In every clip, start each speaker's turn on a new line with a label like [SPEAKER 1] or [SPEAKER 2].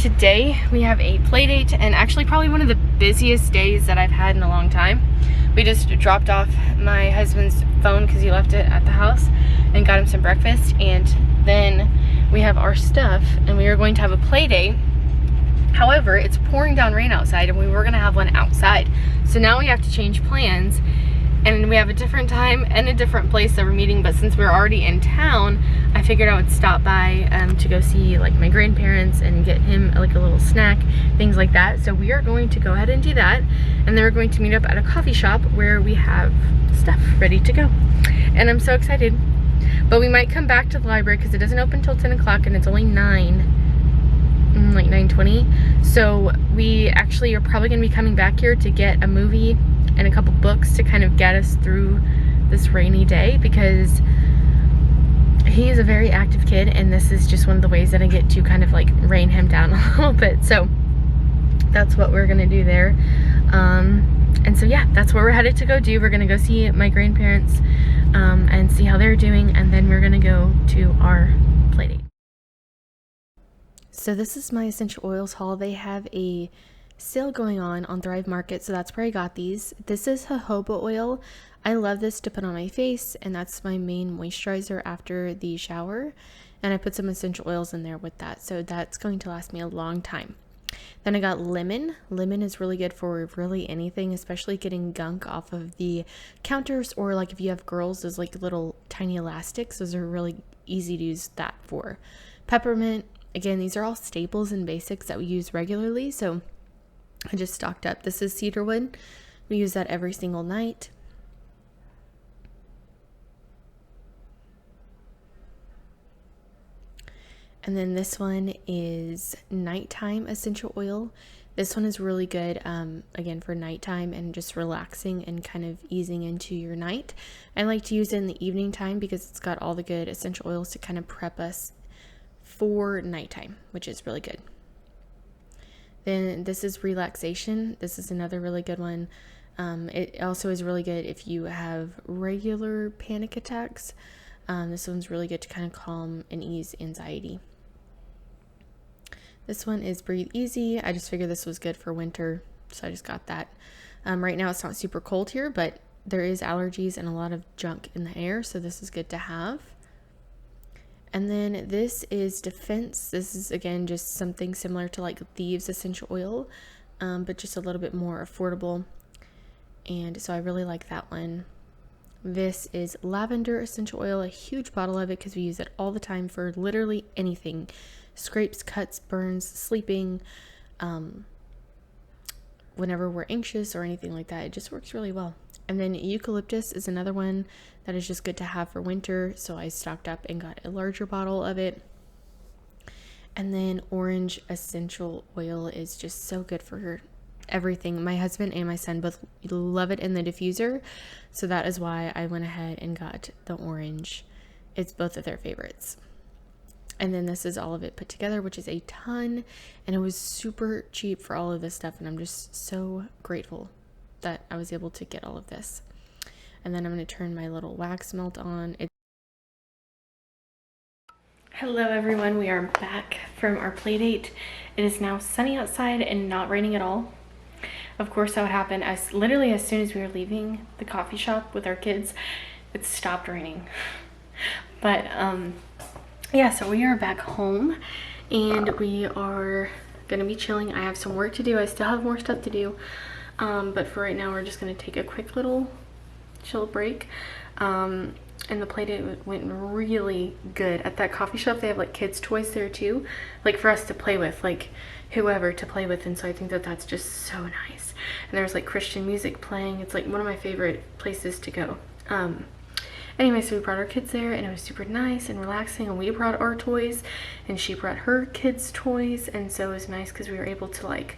[SPEAKER 1] today we have a play date, and actually probably one of the busiest days that I've had in a long time. We just dropped off my husband's phone because he left it at the house and got him some breakfast, and then we have our stuff and we are going to have a play date. However, it's pouring down rain outside and we were gonna have one outside. So now we have to change plans, and we have a different time and a different place that we're meeting, but since we're already in town, I figured I would stop by to go see like my grandparents and get him like a little snack, things like that. So we are going to go ahead and do that, and then we're going to meet up at a coffee shop where we have stuff ready to go. And I'm so excited. But we might come back to the library because it doesn't open till 10 o'clock and it's only 9:20. So we actually are probably gonna be coming back here to get a movie and a couple books to kind of get us through this rainy day, because he is a very active kid and this is just one of the ways that I get to kind of like rein him down a little bit. So that's what we're gonna do there. And so yeah, that's what we're headed to go do. We're gonna go see my grandparents and see how they're doing, and then we're gonna go to our play date. So this is my essential oils haul. They have a sale going on Thrive Market, so that's where I got these. This is jojoba oil. I love this to put on my face, and that's my main moisturizer after the shower, and I put some essential oils in there with that, so that's going to last me a long time. Then I got lemon. Lemon is really good for really anything, especially getting gunk off of the counters, or like if you have girls, those like little tiny elastics, those are really easy to use that for. Peppermint, again, these are all staples and basics that we use regularly, so I just stocked up. This is cedarwood. We use that every single night. And then this one is nighttime essential oil. This one is really good, again, for nighttime and just relaxing and kind of easing into your night. I like to use it in the evening time because it's got all the good essential oils to kind of prep us for nighttime, which is really good. Then this is relaxation. This is another really good one. It also is really good if you have regular panic attacks. This one's really good to kind of calm and ease anxiety. This one is Breathe Easy. I just figured this was good for winter, so I just got that. Right now it's not super cold here, but there is allergies and a lot of junk in the air, so this is good to have. And then this is Defense. This is, again, just something similar to like Thieves essential oil, but just a little bit more affordable. And so I really like that one. This is Lavender essential oil, a huge bottle of it because we use it all the time for literally anything. Scrapes, cuts, burns, sleeping, whenever we're anxious or anything like that. It just works really well. And then eucalyptus is another one that is just good to have for winter, so I stocked up and got a larger bottle of it. And then orange essential oil is just so good for everything. My husband and my son both love it in the diffuser, so that is why I went ahead and got the orange. It's both of their favorites. And then this is all of it put together, which is a ton, and it was super cheap for all of this stuff, and I'm just so grateful that I was able to get all of this. And then I'm going to turn my little wax melt on. Hello everyone, we are back from our play date. It is now sunny outside and not raining at all. Of course, that would happen as literally as soon as we were leaving the coffee shop with our kids, it stopped raining. But yeah, so we are back home and we are gonna be chilling. I have some work to do. I still have more stuff to do. But for right now, we're just gonna take a quick little chill break. And the play date went really good. At that coffee shop, they have like kids' toys there too, like for us to play with, like whoever to play with. And so I think that that's just so nice. And there's like Christian music playing. It's like one of my favorite places to go. Anyway, so we brought our kids there and it was super nice and relaxing, and we brought our toys and she brought her kids' toys, and so it was nice because we were able to like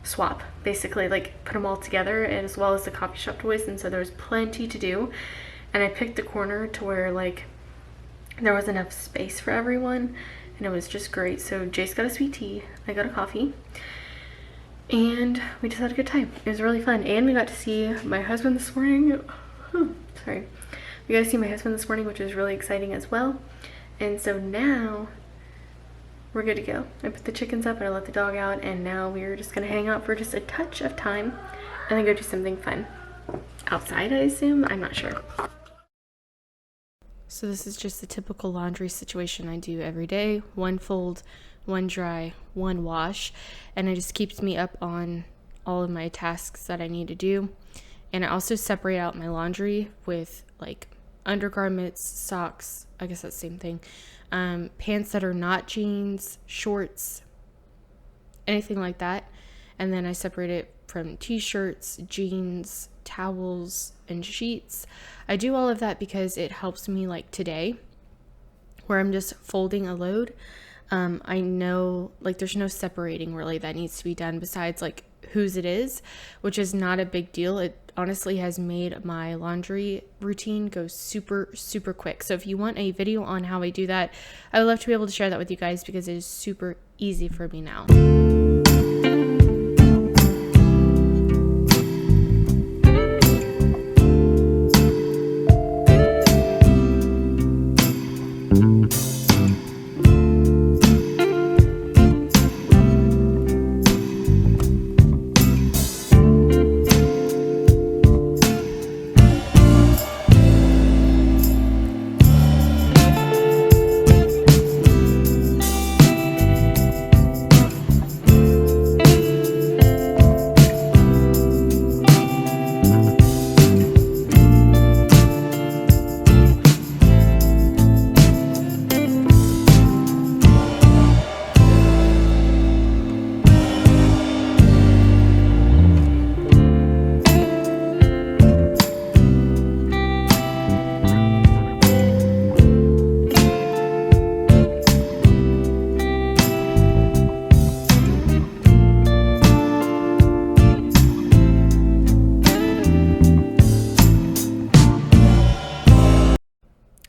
[SPEAKER 1] swap, basically like put them all together, and as well as the coffee shop toys, and so there was plenty to do. And I picked the corner to where like there was enough space for everyone, and it was just great. So Jace got a sweet tea, I got a coffee, and we just had a good time. It was really fun, and we got to see my husband this morning. Sorry. We got to see my husband this morning, which was really exciting as well. And so now we're good to go. I put the chickens up and I let the dog out, and now we're just gonna hang out for just a touch of time and then go do something fun. Outside, I assume? I'm not sure. So this is just the typical laundry situation I do every day. One fold, one dry, one wash, and it just keeps me up on all of my tasks that I need to do. And I also separate out my laundry with like undergarments, socks, I guess that's the same thing, pants that are not jeans, shorts, anything like that. And then I separate it from t-shirts, jeans, towels, and sheets. I do all of that because it helps me, like today, where I'm just folding a load. I know like there's no separating really that needs to be done besides like whose it is, which is not a big deal. It honestly has made my laundry routine go super quick. So if you want a video on how I do that, I would love to be able to share that with you guys because it is super easy for me now.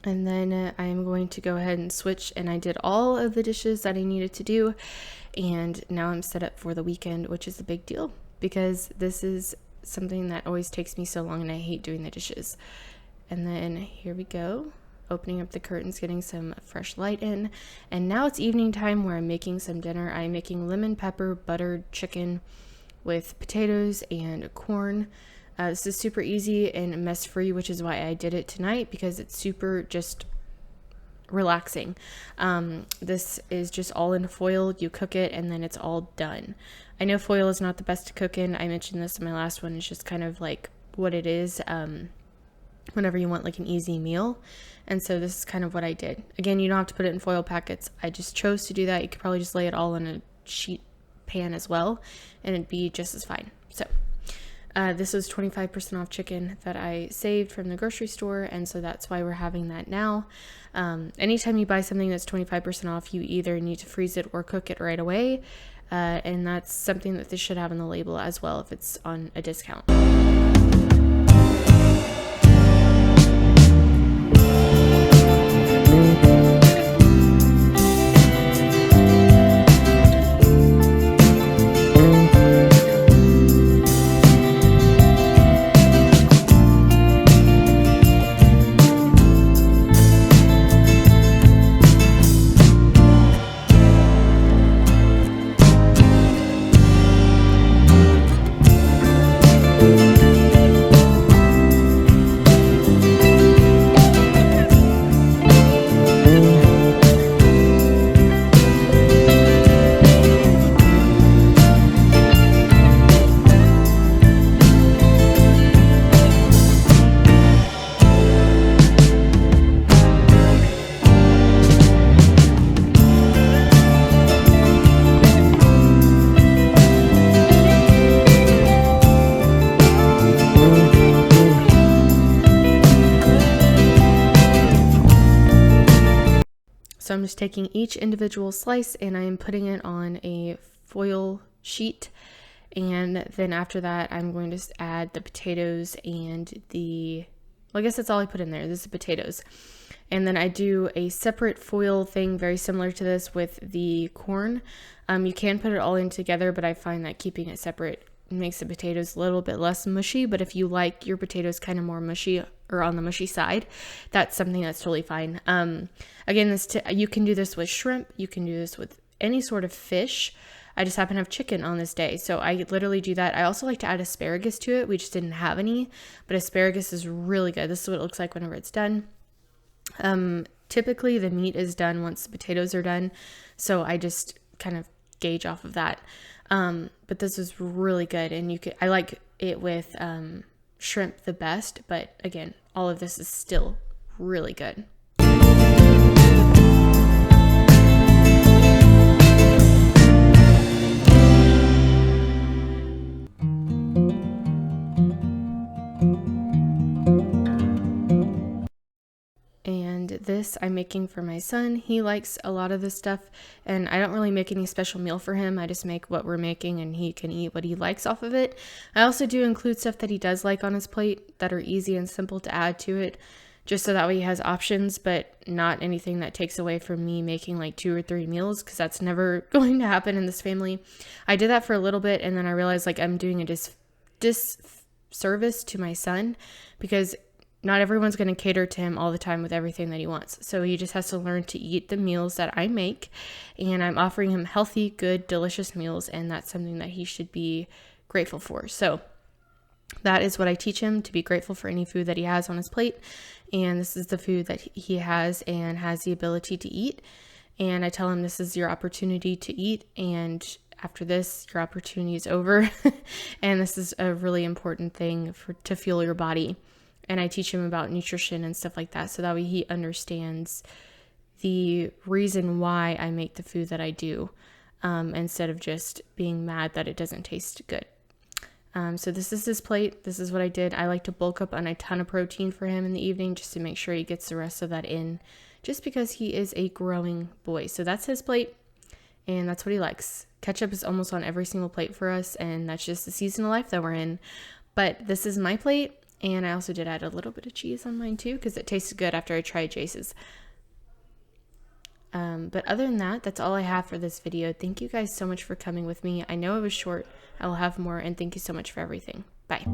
[SPEAKER 1] And then I'm going to go ahead and switch, and I did all of the dishes that I needed to do, and now I'm set up for the weekend, which is a big deal because this is something that always takes me so long and I hate doing the dishes. And then here we go, opening up the curtains, getting some fresh light in, and now it's evening time where I'm making some dinner. I'm making lemon pepper buttered chicken with potatoes and corn. This is super easy and mess free, which is why I did it tonight, because it's super just relaxing. This is just all in foil. You cook it and then it's all done. I know foil is not the best to cook in. I mentioned this in my last one. It's just kind of like what it is whenever you want like an easy meal. And so this is kind of what I did. Again, you don't have to put it in foil packets. I just chose to do that. You could probably just lay it all in a sheet pan as well, and it'd be just as fine. So this was 25% off chicken that I saved from the grocery store, and so that's why we're having that now. Anytime you buy something that's 25% off, you either need to freeze it or cook it right away, and that's something that this should have on the label as well if it's on a discount. So I'm just taking each individual slice and I am putting it on a foil sheet. And then after that, I'm going to add the potatoes and well, I guess that's all I put in there. This is potatoes. And then I do a separate foil thing very similar to this with the corn. You can put it all in together, but I find that keeping it separate makes the potatoes a little bit less mushy. But if you like your potatoes kind of more mushy or on the mushy side, that's something that's totally fine. Again, you can do this with shrimp, you can do this with any sort of fish. I just happen to have chicken on this day, so I literally do that. I also like to add asparagus to it. We just didn't have any, but asparagus is really good. This is what it looks like whenever it's done. Typically the meat is done once the potatoes are done, so I just kind of gauge off of that. But this is really good, and I like it with shrimp the best, but again, all of this is still really good. And this I'm making for my son. He likes a lot of this stuff, and I don't really make any special meal for him. I just make what we're making, and he can eat what he likes off of it. I also do include stuff that he does like on his plate that are easy and simple to add to it, just so that way he has options, but not anything that takes away from me making like 2 or 3 meals, because that's never going to happen in this family. I did that for a little bit, and then I realized like I'm doing a disservice to my son, because not everyone's going to cater to him all the time with everything that he wants. So he just has to learn to eat the meals that I make, and I'm offering him healthy, good, delicious meals, and that's something that he should be grateful for. So that is what I teach him, to be grateful for any food that he has on his plate. And this is the food that he has and has the ability to eat. And I tell him this is your opportunity to eat, and after this, your opportunity is over. And this is a really important thing to fuel your body. And I teach him about nutrition and stuff like that, so that way he understands the reason why I make the food that I do, instead of just being mad that it doesn't taste good. So this is his plate. This is what I did. I like to bulk up on a ton of protein for him in the evening, just to make sure he gets the rest of that in, just because he is a growing boy. So that's his plate, and that's what he likes. Ketchup is almost on every single plate for us, and that's just the season of life that we're in. But this is my plate. And I also did add a little bit of cheese on mine too, because it tasted good after I tried Jace's. But other than that, that's all I have for this video. Thank you guys so much for coming with me. I know it was short. I will have more, and thank you so much for everything. Bye.